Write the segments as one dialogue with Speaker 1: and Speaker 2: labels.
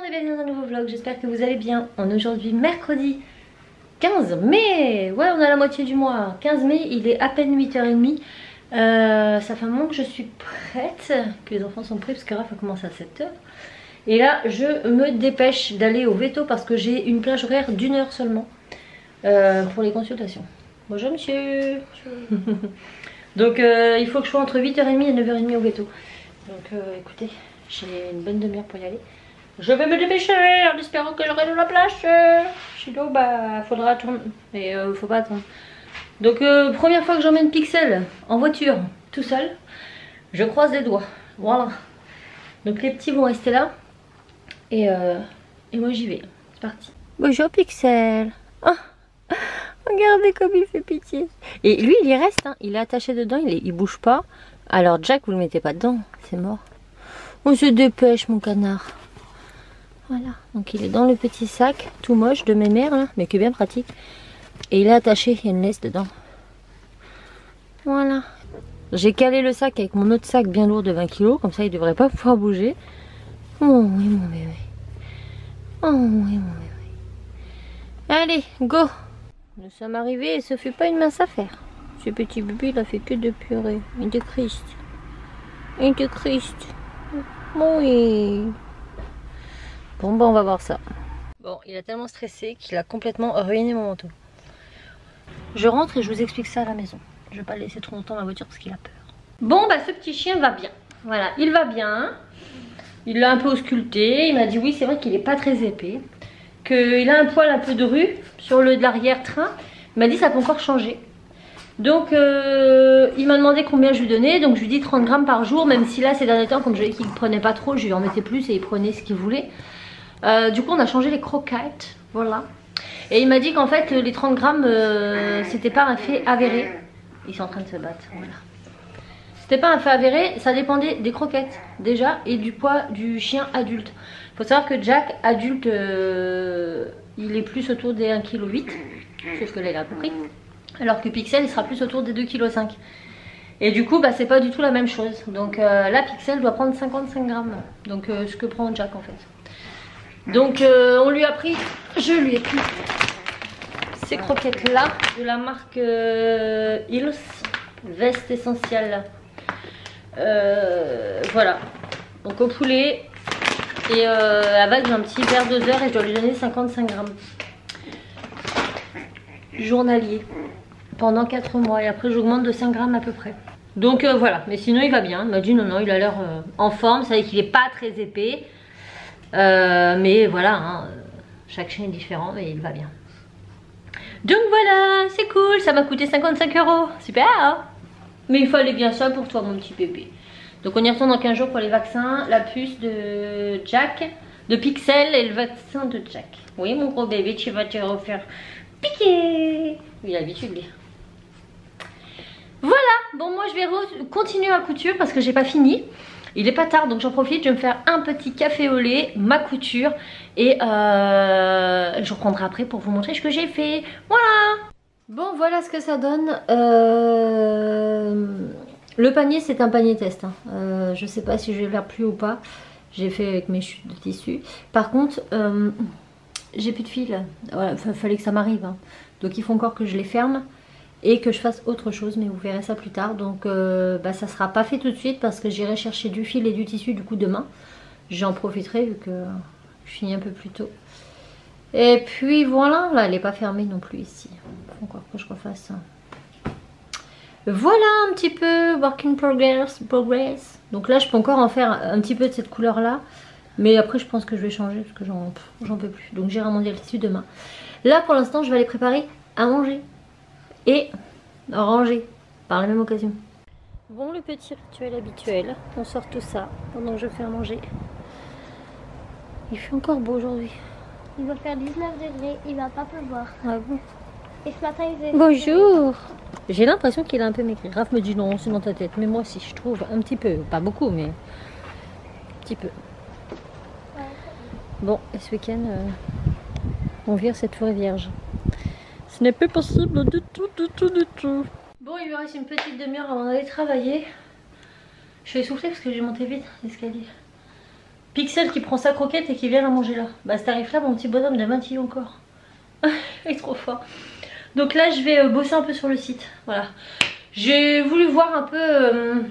Speaker 1: monde et bienvenue dans un nouveau vlog, j'espère que vous allez bien. On est aujourd'hui mercredi 15 mai, ouais on a la moitié du mois, 15 mai, il est à peine 8h30. Ça fait un moment que je suis prête, que les enfants sont prêts parce que Raph a commencé à 7h. Et là je me dépêche d'aller au veto parce que j'ai une plage horaire d'1 heure seulement pour les consultations. Bonjour monsieur. Donc il faut que je sois entre 8h30 et 9h30 au veto. Donc écoutez, j'ai une bonne demi-heure pour y aller. Je vais me dépêcher en espérant que j'aurai de la place. Sinon bah faudra attendre. Mais faut pas attendre. Donc première fois que j'emmène Pixel en voiture tout seul. Je croise les doigts. Voilà. Donc les petits vont rester là. Et moi j'y vais. C'est parti. Bonjour Pixel. Oh, regardez comme il fait pitié. Et lui il y reste. Hein. Il est attaché dedans. Il bouge pas. Alors Jack vous le mettez pas dedans. C'est mort. On se dépêche mon canard. Voilà, donc il est dans le petit sac, tout moche de mes mères, là, mais qui est bien pratique. Et il est attaché, il y a une laisse dedans. Voilà. J'ai calé le sac avec mon autre sac bien lourd de 20 kg, comme ça il ne devrait pas pouvoir bouger. Oh oui mon bébé. Oh oui mon bébé. Allez, go. Nous sommes arrivés et ce fut pas une mince affaire. Ce petit bébé il a fait que de pleurer. Et de Christ. Et de Christ. Oui. Bon bah on va voir ça. Bon, il a tellement stressé qu'il a complètement ruiné mon manteau. Je rentre et je vous explique ça à la maison. Je vais pas le laisser trop longtemps dans la voiture parce qu'il a peur. Bon bah ce petit chien va bien. Voilà, il va bien. Il l'a un peu ausculté. Il m'a dit oui c'est vrai qu'il est pas très épais. Qu'il a un poil un peu de rue sur le de l'arrière-train. Il m'a dit ça peut encore changer. Donc il m'a demandé combien je lui donnais. Donc je lui dis 30 grammes par jour. Même si là ces derniers temps comme je voyais qu'il ne prenait pas trop, je lui en mettais plus et il prenait ce qu'il voulait. Du coup on a changé les croquettes, voilà. Et il m'a dit qu'en fait les 30 grammes c'était pas un fait avéré. Ils sont en train de se battre, voilà. C'était pas un fait avéré, ça dépendait des croquettes déjà et du poids du chien adulte. Faut savoir que Jack adulte il est plus autour des 1,8 kg, sauf que là il a compris. Alors que Pixel il sera plus autour des 2,5 kg. Et du coup bah c'est pas du tout la même chose. Donc là Pixel doit prendre 55 grammes. Donc ce que prend Jack en fait. Donc on lui a pris, je lui ai pris ces croquettes là de la marque Hills, veste essentielle. Voilà, donc au poulet et avec un petit verre doseur et je dois lui donner 55 grammes journalier pendant 4 mois et après j'augmente de 5 grammes à peu près. Donc voilà, mais sinon il va bien. Il m'a dit non il a l'air en forme, c'est vrai qu'il est pas très épais. Mais voilà, hein, chaque chien est différent et il va bien. Donc voilà, c'est cool, ça m'a coûté 55 €, super hein. Mais il fallait bien ça pour toi mon petit bébé. Donc on y retourne dans 15 jours pour les vaccins, la puce de Jack, de Pixel et le vaccin de Jack. Oui mon gros bébé, tu vas te refaire piquer. Il a l'habitude lui. Voilà, bon moi je vais continuer ma couture parce que j'ai pas fini. Il est pas tard donc j'en profite, je vais me faire un petit café au lait, ma couture et je reprendrai après pour vous montrer ce que j'ai fait. Voilà. Bon voilà ce que ça donne. Le panier c'est un panier test. Hein. Je sais pas si je vais le faire plus ou pas. J'ai fait avec mes chutes de tissu. Par contre j'ai plus de fil. Voilà, fallait que ça m'arrive. Hein. Donc il faut encore que je les ferme. Et que je fasse autre chose, mais vous verrez ça plus tard. Donc bah, ça sera pas fait tout de suite parce que j'irai chercher du fil et du tissu du coup demain. J'en profiterai vu que je finis un peu plus tôt. Et puis voilà, là elle n'est pas fermée non plus ici. Il faut encore que je refasse ça. Voilà un petit peu work in progress. Donc là je peux encore en faire un petit peu de cette couleur là. Mais après je pense que je vais changer parce que j'en peux plus. Donc j'irai monter le tissu demain. Là pour l'instant je vais aller préparer à manger. Et ranger par la même occasion. Bon le petit rituel habituel, on sort tout ça pendant que je fais à manger. Il fait encore beau aujourd'hui.
Speaker 2: Il va faire 19 degrés, il va pas pleuvoir.
Speaker 1: Ah bon.
Speaker 2: Et ce matin il faisait...
Speaker 1: Bonjour. J'ai l'impression qu'il a un peu maigri. Raph me dit non c'est dans ta tête, mais moi aussi je trouve un petit peu, pas beaucoup mais un petit peu.
Speaker 2: Ouais.
Speaker 1: Bon et ce week-end on vire cette forêt vierge. Ce n'est pas possible du tout, du tout, du tout. Bon, il me reste une petite demi-heure avant d'aller travailler. Je vais souffler parce que j'ai monté vite l'escalier. Pixel qui prend sa croquette et qui vient la manger là. Bah ce tarif là, mon petit bonhomme de 20 encore. Il est trop fort. Donc là je vais bosser un peu sur le site. Voilà. J'ai voulu voir un peu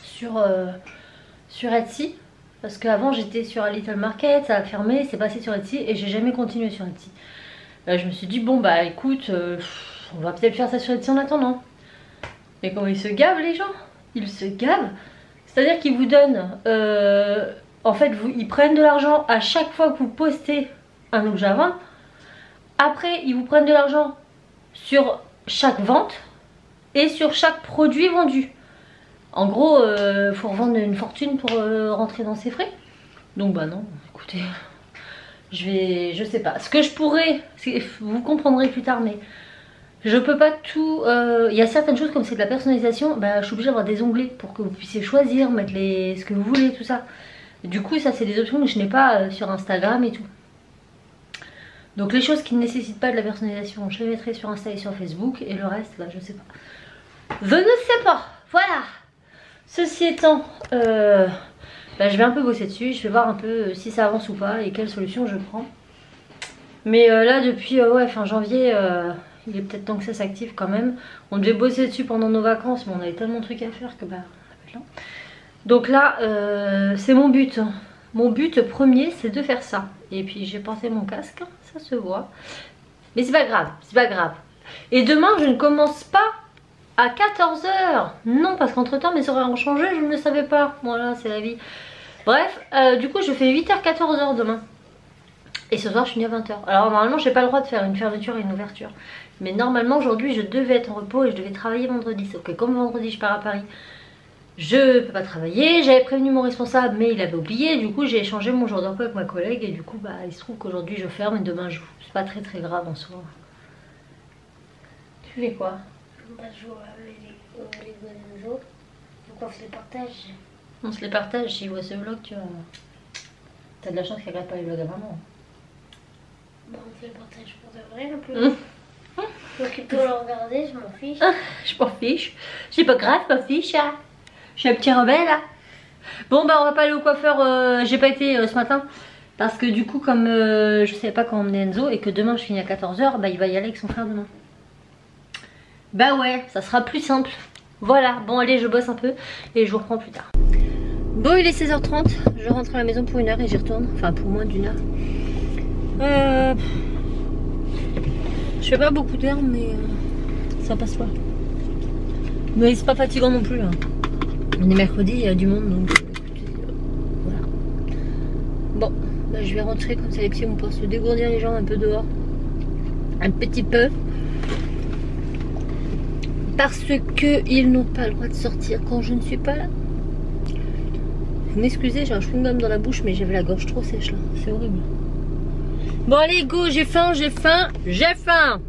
Speaker 1: sur Etsy. Parce qu'avant j'étais sur un Little Market, ça a fermé, c'est passé sur Etsy et j'ai jamais continué sur Etsy. Là je me suis dit bon bah écoute, on va peut-être faire ça sur Etsy en attendant. Mais comment ils se gavent les gens? Ils se gavent. C'est-à-dire qu'ils vous donnent, en fait ils prennent de l'argent à chaque fois que vous postez un objet à vendre. Après ils vous prennent de l'argent sur chaque vente et sur chaque produit vendu. En gros, faut revendre une fortune pour rentrer dans ses frais. Donc bah non, écoutez, je sais pas. Ce que je pourrais, vous comprendrez plus tard, mais je peux pas tout. Il y a certaines choses comme c'est de la personnalisation, bah je suis obligée d'avoir des onglets pour que vous puissiez choisir, mettre ce que vous voulez, tout ça. Et du coup, ça c'est des options que je n'ai pas sur Instagram et tout. Donc les choses qui ne nécessitent pas de la personnalisation, je les mettrai sur Insta et sur Facebook. Et le reste, bah je sais pas. Je ne sais pas. Voilà. Ceci étant, bah, je vais un peu bosser dessus, je vais voir un peu si ça avance ou pas et quelle solution je prends. Mais là depuis ouais, fin janvier, il est peut-être temps que ça s'active quand même. On devait bosser dessus pendant nos vacances mais on avait tellement de trucs à faire que bah là. Donc là c'est mon but. Mon but premier c'est de faire ça. Et puis j'ai porté mon casque, ça se voit. Mais c'est pas grave, c'est pas grave. Et demain je ne commence pas à 14 h. Non, parce qu'entre temps mes horaires ont changé, je ne le savais pas. Voilà, c'est la vie. Bref, du coup je fais 8 h 14 h demain. Et ce soir je finis à 20 h. Alors normalement j'ai pas le droit de faire une fermeture et une ouverture. Mais normalement aujourd'hui je devais être en repos et je devais travailler vendredi. Sauf que comme vendredi je pars à Paris, je peux pas travailler. J'avais prévenu mon responsable mais il avait oublié. Du coup j'ai échangé mon jour de repos avec ma collègue. Et du coup bah il se trouve qu'aujourd'hui je ferme et demain je joue. C'est pas très grave en soi. Tu fais quoi?
Speaker 2: Bah, je joue les Lego. Donc on se les partage.
Speaker 1: On se les partage, s'ils voient ce vlog, tu vois. T'as de la chance qu'elle regarde pas les vlogs à maman.
Speaker 2: Bah, on se les partage pour de vrai un peu. Donc ils peuvent le regarder, je m'en fiche.
Speaker 1: Je m'en fiche. C'est pas grave, je m'en fiche. Hein. Je suis un petit rebelle là. Bon bah on va pas aller au coiffeur, j'ai pas été ce matin. Parce que du coup comme je savais pas quand emmener Enzo et que demain je finis à 14 h, bah il va y aller avec son frère demain. Bah ouais, ça sera plus simple. Voilà, bon allez je bosse un peu et je vous reprends plus tard. Bon il est 16 h 30, je rentre à la maison pour 1 heure et j'y retourne. Enfin pour moins d'1 heure. Je fais pas beaucoup d'heures mais ça passe pas. Mais c'est pas fatigant non plus. Hein. On est mercredi, il y a du monde donc voilà. Bon, bah, je vais rentrer comme ça les petits vont pouvoir se dégourdir les jambes un peu dehors. Un petit peu. Parce qu'ils n'ont pas le droit de sortir quand je ne suis pas là. Vous m'excusez, j'ai un chewing-gum dans la bouche, mais j'avais la gorge trop sèche là. C'est horrible. Bon allez, go, j'ai faim, j'ai faim, j'ai faim.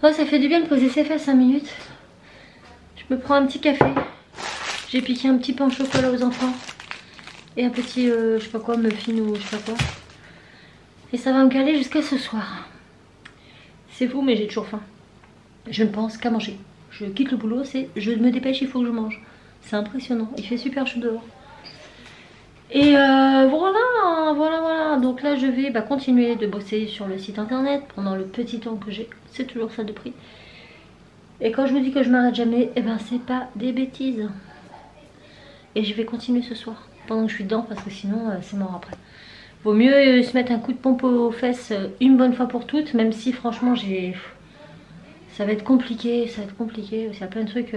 Speaker 1: Oh, ça fait du bien de poser ses fesses 5 minutes. Je me prends un petit café. J'ai piqué un petit pain au chocolat aux enfants. Et un petit, je sais pas quoi, muffin ou je sais pas quoi. Et ça va me caler jusqu'à ce soir. C'est fou, mais j'ai toujours faim. Je ne pense qu'à manger. Je quitte le boulot, c'est je me dépêche, il faut que je mange. C'est impressionnant, il fait super chaud dehors. Et voilà. Donc là je vais continuer de bosser sur le site internet pendant le petit temps que j'ai. C'est toujours ça de prix. Et quand je vous dis que je m'arrête jamais, et ben c'est pas des bêtises. Et je vais continuer ce soir, pendant que je suis dedans, parce que sinon c'est mort après. Vaut mieux se mettre un coup de pompe aux fesses une bonne fois pour toutes, même si franchement j'ai... Ça va être compliqué, Il y a plein de trucs,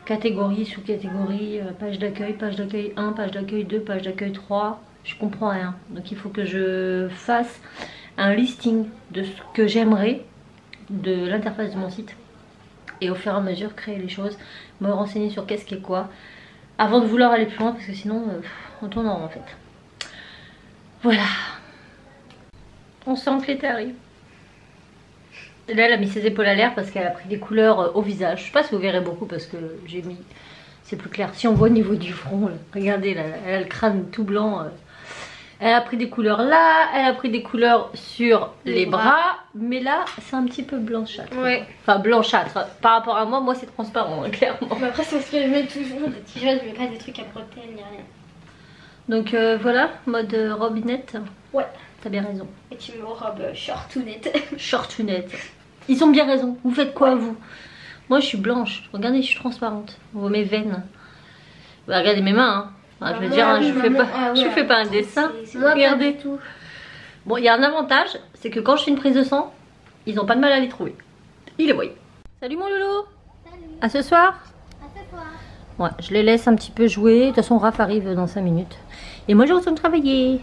Speaker 1: catégorie, sous-catégorie, page d'accueil 1, page d'accueil 2, page d'accueil 3. Je comprends rien. Donc il faut que je fasse un listing de ce que j'aimerais de l'interface de mon site. Et au fur et à mesure créer les choses, me renseigner sur qu'est-ce qui est quoi. Avant de vouloir aller plus loin, parce que sinon on tourne en rond en fait. Voilà. On sent que l'été arrive. Là elle a mis ses épaules à l'air parce qu'elle a pris des couleurs au visage. Je sais pas si vous verrez beaucoup parce que j'ai mis... C'est plus clair. Si on voit au niveau du front, là, regardez là, elle a le crâne tout blanc. Elle a pris des couleurs là, elle a pris des couleurs sur les bras. Mais là c'est un petit peu blanchâtre.
Speaker 2: Ouais.
Speaker 1: Enfin blanchâtre. Par rapport à moi c'est transparent hein, clairement.
Speaker 2: Mais après c'est parce que je mets toujours des t-shirts, je mets pas des trucs à bretelles ni rien.
Speaker 1: Donc voilà, mode robinette.
Speaker 2: Ouais.
Speaker 1: T'as bien raison.
Speaker 2: Et tu me robes shortounette.
Speaker 1: Shortounette. Ils ont bien raison. Vous faites quoi vous? Moi je suis blanche. Regardez, je suis transparente. Vous voyez mes veines. Bah, regardez mes mains. Hein. Je veux dire, hein, je fais pas un dessin. Regardez tout. Bon, il y a un avantage, c'est que quand je fais une prise de sang, ils ont pas de mal à les trouver. Ils les voient. Salut mon loulou.
Speaker 2: Salut.
Speaker 1: À ce soir.
Speaker 2: À ce soir.
Speaker 1: Ouais, je les laisse un petit peu jouer. De toute façon, Raph arrive dans 5 minutes. Et moi, je retourne travailler.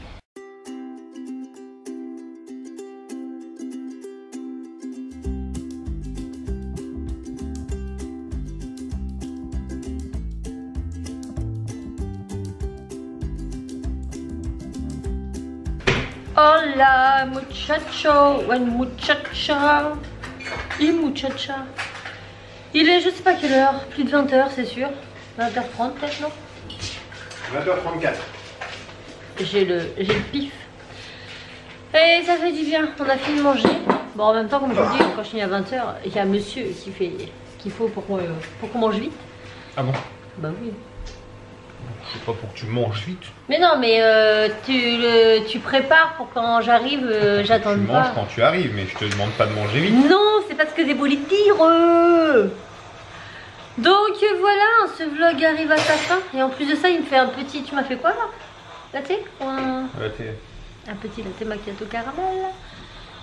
Speaker 1: Hola, muchacho. One muchacha. Et muchacha. Il est, je sais pas quelle heure, plus de 20h, c'est sûr. 20h30 peut-être, non?
Speaker 3: 20h34.
Speaker 1: J'ai le pif. Et ça fait du bien, on a fini de manger. Bon, en même temps, comme je vous dis, quand je finis à 20h, il y a un monsieur qu'il faut pour qu'on mange vite.
Speaker 3: Ah bon?
Speaker 1: Bah oui.
Speaker 3: C'est pas pour que tu manges vite.
Speaker 1: Mais non, mais tu prépares pour quand j'arrive, j'attends
Speaker 3: Tu
Speaker 1: pas.
Speaker 3: manges quand tu arrives, mais je te demande pas de manger vite.
Speaker 1: Non, c'est parce que des bolides tirent. Donc voilà, ce vlog arrive à sa fin. Et en plus de ça, il me fait un petit... Tu m'as fait quoi là? Latte ou un petit latte macchiato caramel.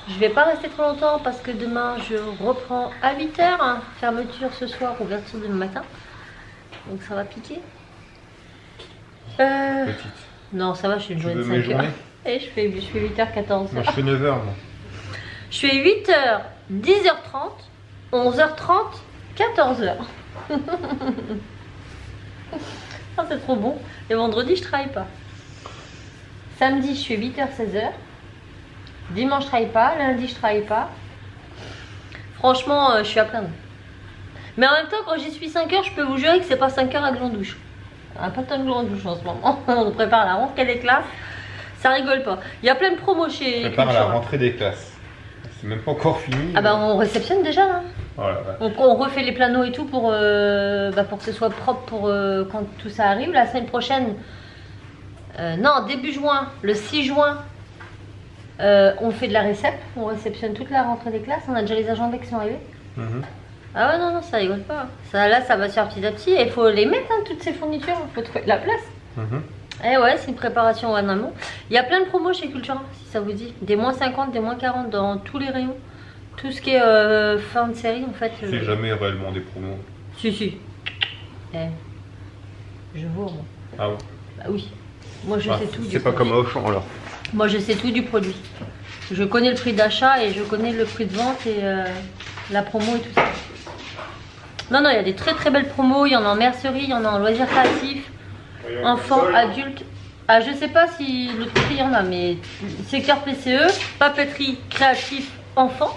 Speaker 1: Je vais pas rester trop longtemps parce que demain je reprends à 8h. Hein. Fermeture ce soir, ouverture demain matin. Donc ça va piquer.
Speaker 3: Petite.
Speaker 1: Non, ça va, je suis une
Speaker 3: Tu
Speaker 1: journée de
Speaker 3: veux mes
Speaker 1: 5h.
Speaker 3: journées?
Speaker 1: Et je fais 8h, 14h.
Speaker 3: Moi je fais 9h moi.
Speaker 1: Je fais 8h, 10h30, 11h30, 14h. Ah, c'est trop bon. Et vendredi, je travaille pas. Samedi, je fais 8h, 16h. Dimanche, je travaille pas. Lundi, je travaille pas. Franchement, je suis à plaindre. Mais en même temps, quand j'y suis 5h, je peux vous jurer que c'est pas 5h à grande douche. On n'a pas le temps de grande douche en ce moment. On prépare la rentrée des classes. Ça rigole pas. Il y a plein de promos chez
Speaker 3: Prépare la
Speaker 1: Cultura.
Speaker 3: rentrée des classes. C'est même pas encore fini.
Speaker 1: Ah bah on réceptionne déjà là.
Speaker 3: Voilà, ouais.
Speaker 1: On refait les planos et tout pour que ce soit propre pour quand tout ça arrive. La semaine prochaine, non, début juin, le 6 juin, on fait de la récep. On réceptionne toute la rentrée des classes. On a déjà les agendas qui sont arrivés.
Speaker 3: Mhm.
Speaker 1: Ah ouais, non, non, ça rigole pas. Ça, là, ça va se faire petit à petit. Et il faut les mettre, hein, toutes ces fournitures. Il faut trouver de la place.
Speaker 3: Mhm.
Speaker 1: Eh ouais, c'est une préparation en amont. Il y a plein de promos chez Cultura, si ça vous dit. Des moins 50, des moins 40 dans tous les rayons. Tout ce qui est fin de série, en fait.
Speaker 3: C'est jamais réellement des promos.
Speaker 1: Si, si. Eh, je vaux, moi.
Speaker 3: Ah ouais.
Speaker 1: Bah oui. Moi, je sais tout du
Speaker 3: C'est pas
Speaker 1: produit.
Speaker 3: comme Auchan alors.
Speaker 1: Moi, je sais tout du produit. Je connais le prix d'achat et je connais le prix de vente et la promo et tout ça. Non, non, il y a des très très belles promos. Il y en a en mercerie, il y en a en loisirs créatifs. Enfants, adultes. Ah, je sais pas si le prix il y en a, mais secteur PCE, papeterie, créatif, enfants.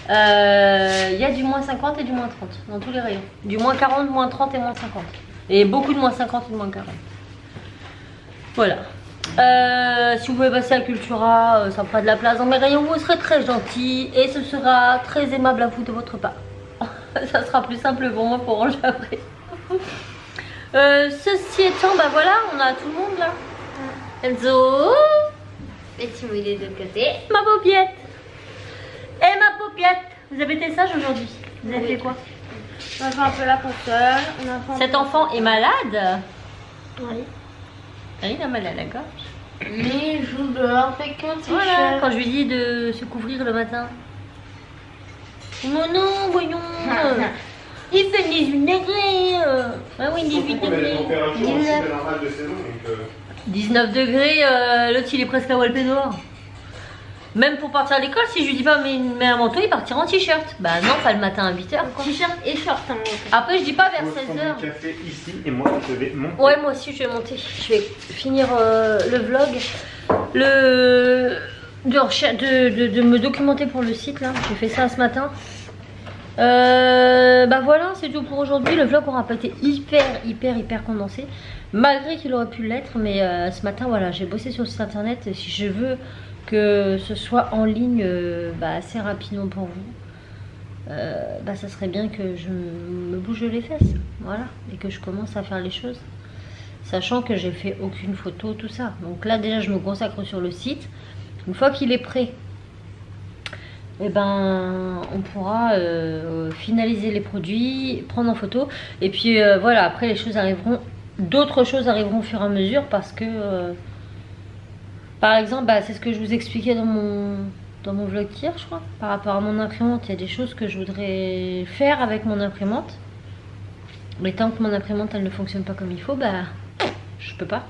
Speaker 1: Il y a du moins 50 et du moins 30 dans tous les rayons. Du moins 40, moins 30 et moins 50. Et beaucoup de moins 50 et de moins 40. Voilà. Si vous pouvez passer à Cultura, ça fera de la place dans mes rayons, vous serez très gentil et ce sera très aimable à vous de votre part. Ça sera plus simple pour moi pour ranger après. Ceci étant, bah voilà, on a tout le monde là. Enzo,
Speaker 2: Et Timo, il est de l'autre côté.
Speaker 1: ma paupiette. Et ma paupiette. Vous avez été sage aujourd'hui. Vous avez fait quoi?
Speaker 2: On a fait un peu la console. On a fait
Speaker 1: Cet enfant est malade.
Speaker 2: Oui.
Speaker 1: Ah, il a mal à la gorge.
Speaker 2: Mais il joue dehors avec un t-shirt.
Speaker 1: Voilà, quand je lui dis de se couvrir le matin. Non, non, voyons. Il fait 18 degrés. Ah oui, 18 degrés. 19 degrés, l'autre il est presque à walper dehors. Même pour partir à l'école, si je lui dis pas mets un manteau, il partira en t-shirt. Bah non, pas le matin à 8h quoi.
Speaker 2: T-shirt et short. Hein.
Speaker 1: Après je dis pas vers 16h.
Speaker 3: Café ici et moi je vais monter.
Speaker 1: Ouais, moi aussi je vais monter. Je vais finir le vlog. De me documenter pour le site là. J'ai fait ça ce matin. Bah voilà, c'est tout pour aujourd'hui. Le vlog aura pas été hyper condensé. Malgré qu'il aurait pu l'être. Mais ce matin, voilà, j'ai bossé sur le site internet. Et si je veux que ce soit en ligne assez rapidement pour vous, ça serait bien que je me bouge les fesses. Voilà. Et que je commence à faire les choses. sachant que j'ai fait aucune photo, tout ça. Donc là déjà je me consacre sur le site. Une fois qu'il est prêt, et ben on pourra finaliser les produits, prendre en photo. Et puis voilà, après les choses arriveront, d'autres choses arriveront au fur et à mesure parce que par exemple, bah, c'est ce que je vous expliquais dans mon vlog hier, je crois, par rapport à mon imprimante. Il y a des choses que je voudrais faire avec mon imprimante. Mais tant que mon imprimante elle ne fonctionne pas comme il faut, bah je peux pas.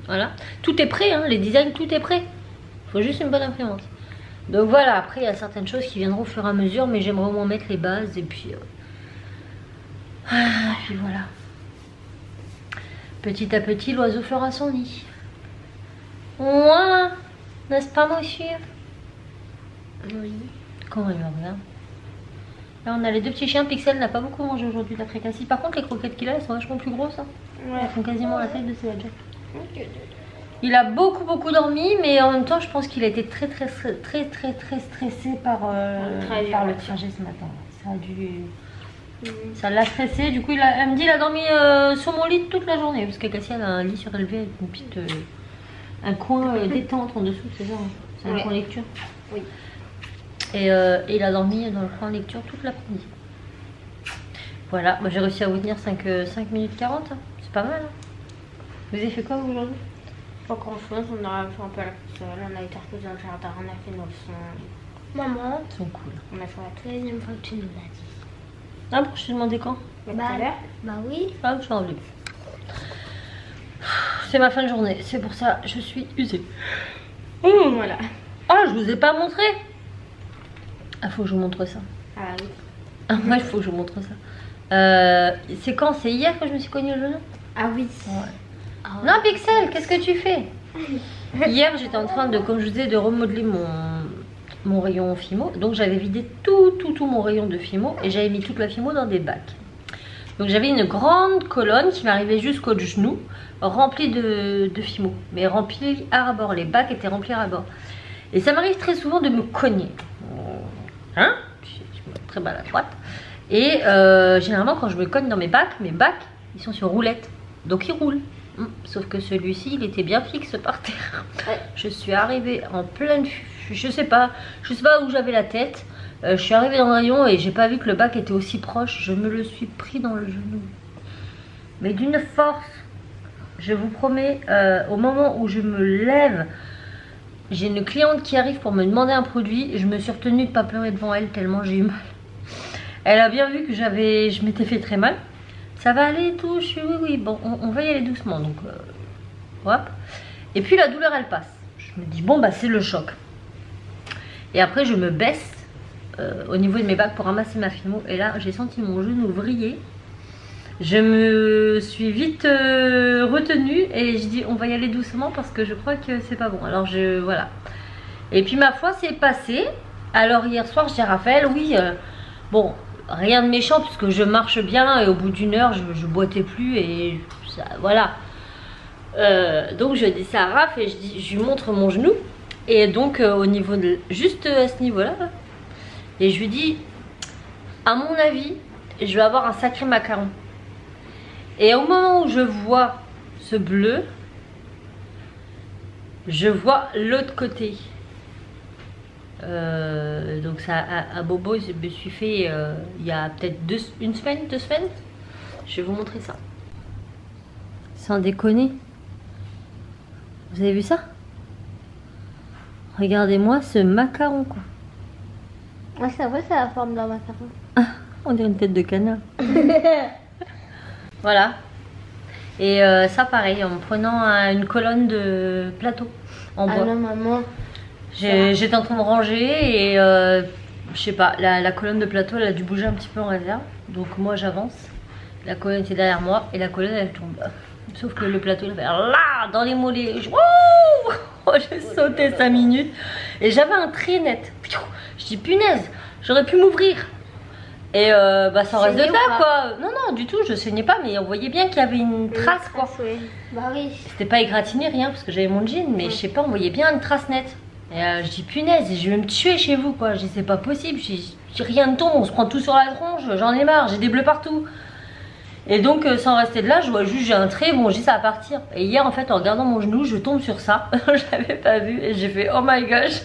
Speaker 1: Voilà. Tout est prêt, hein, les designs, tout est prêt. Il faut juste une bonne imprimante. Donc voilà, après il y a certaines choses qui viendront au fur et à mesure, mais j'aimerais au moins mettre les bases et puis voilà. Petit à petit, l'oiseau fera son nid. Voilà, n'est-ce pas monsieur?
Speaker 2: Oui.
Speaker 1: Comment il me regarde? Là on a les deux petits chiens. Pixel n'a pas beaucoup mangé aujourd'hui d'après Cassie. Par contre les croquettes qu'il a, elles sont vachement plus grosses, hein.
Speaker 2: Ouais.
Speaker 1: Elles font quasiment la taille de ses adjects. Il a beaucoup dormi, mais en même temps je pense qu'il a été très stressé par le trajet ce matin. Ça a dû... Ça l'a stressé, du coup elle me dit il a dormi sur mon lit toute la journée. Parce que Cassie elle a un lit surélevé avec une petite... un coin détente en dessous, c'est ça, hein. C'est un coin lecture.
Speaker 2: Oui.
Speaker 1: Et il a dormi dans le coin lecture toute l'après-midi. Voilà, moi j'ai réussi à vous tenir 5 minutes 40, hein. C'est pas mal, hein. Vous avez fait quoi vous aujourd'hui?
Speaker 2: Pas grand chose, on a fait un peu la console, on a été reposé dans le jardin, on a fait nos leçons. Maman,
Speaker 1: Ils sont cool.
Speaker 2: on a fait la deuxième fois que tu nous l'as dit.
Speaker 1: Ah bon, je t'ai demandé quand?
Speaker 2: Tout à l'heure? Bah oui.
Speaker 1: Ah, je suis enlevée. C'est ma fin de journée, c'est pour ça je suis usée.
Speaker 2: Voilà.
Speaker 1: Ah, je vous ai pas montré. Ah, faut que je vous montre ça.
Speaker 2: Ah oui.
Speaker 1: Ah, ouais, il faut que je vous montre ça. C'est quand? C'est hier que je me suis cognée le genou?
Speaker 2: Ah oui.
Speaker 1: Ouais.
Speaker 2: Ah
Speaker 1: Non, Pixel, qu'est-ce que tu fais? Hier, j'étais en train de, comme je vous disais, de remodeler mon rayon Fimo. Donc, j'avais vidé tout mon rayon de Fimo et j'avais mis toute la Fimo dans des bacs. Donc, j'avais une grande colonne qui m'arrivait jusqu'au genou, remplie de Fimo, mais remplie à ras-bord. Les bacs étaient remplis à ras-bord. Et ça m'arrive très souvent de me cogner. Hein? Je suis très maladroite. Et généralement, quand je me cogne dans mes bacs, ils sont sur roulette. Donc, ils roulent. Sauf que celui-ci, il était bien fixe par terre.
Speaker 2: Ouais.
Speaker 1: Je suis arrivée en pleine... Je sais pas où j'avais la tête. Je suis arrivée dans le rayon et j'ai pas vu que le bac était aussi proche. Je me le suis pris dans le genou. Mais d'une force. Je vous promets, au moment où je me lève, j'ai une cliente qui arrive pour me demander un produit. Je me suis retenue de pas pleurer devant elle tellement j'ai eu mal. Elle a bien vu que je m'étais fait très mal. Ça va aller et tout, je suis oui, bon, on va y aller doucement, donc hop. Et puis la douleur elle passe. Je me dis bon bah c'est le choc. Et après je me baisse au niveau de mes bacs pour ramasser ma Fimo. Et là j'ai senti mon genou vriller. Je me suis vite retenue et je dis on va y aller doucement parce que je crois que c'est pas bon. Alors voilà. Et puis ma foi c'est passé. Alors hier soir je dis à Raphaël oui bon. Rien de méchant puisque je marche bien et au bout d'une heure je boitais plus et ça, voilà. Donc je dis ça à Raph et je lui montre mon genou et donc au niveau de juste à ce niveau là et je lui dis à mon avis je vais avoir un sacré macaron. Et au moment où je vois ce bleu, je vois l'autre côté. Donc ça à Bobo je me suis fait il y a peut-être deux semaines. Je vais vous montrer ça. Sans déconner. Vous avez vu ça? Regardez-moi ce macaron quoi.
Speaker 2: Ouais, ça va, c'est la forme d'un macaron.
Speaker 1: Ah, on dirait une tête de canard. Voilà. Et ça pareil en prenant une colonne de plateau en bois.
Speaker 2: Ah non maman.
Speaker 1: J'étais en train de ranger et je sais pas, la colonne de plateau elle a dû bouger un petit peu en réserve. Donc moi j'avance, la colonne était derrière moi et la colonne elle tombe. Sauf que le plateau il fait là dans les mollets. J'ai sauté 5 minutes et j'avais un trait net. Je dis punaise, j'aurais pu m'ouvrir. Et bah ça reste de là quoi. Non du tout, je saignais pas mais on voyait bien qu'il y avait une trace quoi.
Speaker 2: Ouais. Bah oui.
Speaker 1: C'était pas égratigné rien parce que j'avais mon jean mais je sais pas, on voyait bien une trace nette. Et je dis punaise, je vais me tuer chez vous quoi. Je dis c'est pas possible, je dis rien ne tombe, on se prend tout sur la tronche, j'en ai marre, j'ai des bleus partout. Et donc sans rester de là, je vois juste j'ai un trait, bon j'ai ça va partir. Et hier en fait en regardant mon genou, je tombe sur ça, je l'avais pas vu et j'ai fait oh my gosh.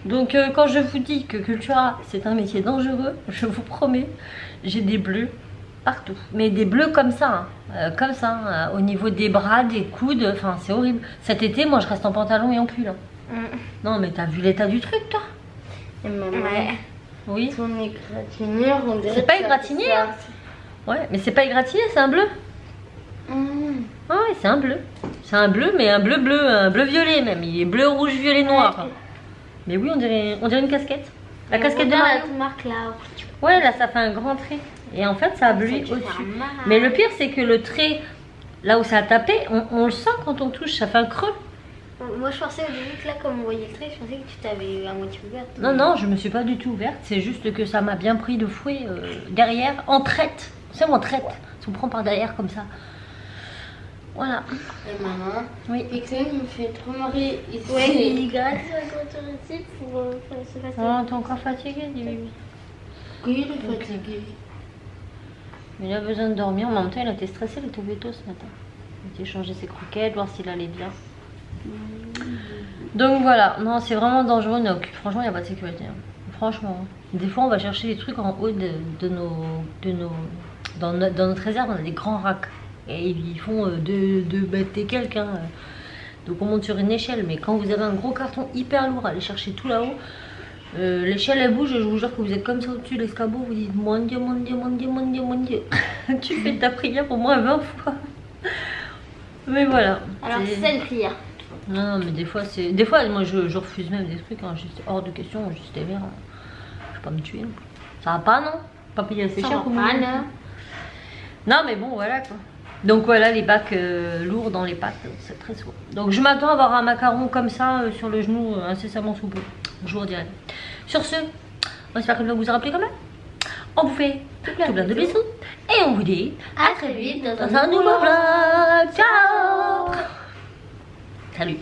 Speaker 1: Donc quand je vous dis que Cultura c'est un métier dangereux, je vous promets, j'ai des bleus partout. Mais des bleus comme ça, au niveau des bras, des coudes, enfin c'est horrible. Cet été moi je reste en pantalon et en pull. Hein. Non mais t'as vu l'état du truc toi?
Speaker 2: Et maman,
Speaker 1: Oui.
Speaker 2: ton égratignure, on dirait.
Speaker 1: C'est pas
Speaker 2: que ça-
Speaker 1: égratigné,
Speaker 2: ça-
Speaker 1: hein. Ouais, mais c'est pas égratigné, c'est un bleu.
Speaker 2: Hum.
Speaker 1: Ah ouais, c'est un bleu. C'est un bleu, mais un bleu bleu, un bleu violet même. Il est bleu, rouge, violet, noir. Mais oui, on dirait une casquette. La casquette de Mario.
Speaker 2: la marque là.
Speaker 1: Ouais, là, ça fait un grand trait. Et en fait, ça a bleu
Speaker 2: Ça, tu
Speaker 1: au-dessus.
Speaker 2: fais mal.
Speaker 1: Mais le pire, c'est que le trait, là où ça a tapé, on le sent quand on touche, ça fait un creux.
Speaker 2: Moi je pensais au début que là, comme on voyait le trait, je pensais que tu t'avais à moitié ouverte.
Speaker 1: Non, non, je me suis pas du tout ouverte. C'est juste que ça m'a bien pris de fouet derrière, en traite. C'est en traite. Ça me prend par derrière comme ça. Voilà.
Speaker 2: Et maman,
Speaker 1: Oui.
Speaker 2: Pixel me fait trop marrer ici.
Speaker 1: Ouais,
Speaker 2: il gratte sur la clôture ici pour se passer.
Speaker 1: Oh, t'es encore fatiguée, dis bébé.
Speaker 2: Oui, il est fatigué.
Speaker 1: Mais il a besoin de dormir. En même temps, il était stressé, il était veto ce matin. Il était changer ses croquettes, voir s'il allait bien. Donc voilà, non, c'est vraiment dangereux. Donc, franchement, il n'y a pas de sécurité. Hein. Franchement. Des fois, on va chercher des trucs en haut dans notre réserve, on a des grands racks. Et ils font 2 mètres et quelques. Hein. Donc, on monte sur une échelle. Mais quand vous avez un gros carton hyper lourd à aller chercher tout là-haut, l'échelle elle bouge et je vous jure que vous êtes comme ça au-dessus de l'escabeau, vous dites mon Dieu, mon Dieu, mon Dieu, mon Dieu, mon Dieu. Tu fais ta prière au moins 20 fois. Mais voilà.
Speaker 2: Alors c'est ça une prière.
Speaker 1: Non, non, mais des fois, c'est. Des fois, moi je refuse même des trucs, hein, juste hors de question, juste des verres. Hein. Je vais pas me tuer non plus. Ça va pas, non? Pas payer assez
Speaker 2: Ça
Speaker 1: cher
Speaker 2: va
Speaker 1: comme
Speaker 2: pas,
Speaker 1: on dit.
Speaker 2: non.
Speaker 1: Non, mais bon, voilà quoi. Donc voilà, les bacs lourds dans les pattes, c'est très souvent. Donc je m'attends à avoir un macaron comme ça sur le genou incessamment sous peu. Je vous redirai. Sur ce, on espère que le vlog vous aura plu quand même. On vous fait tout plein de bisous. Et on vous dit
Speaker 2: À très vite
Speaker 1: dans un nouveau vlog. Ciao. Salut.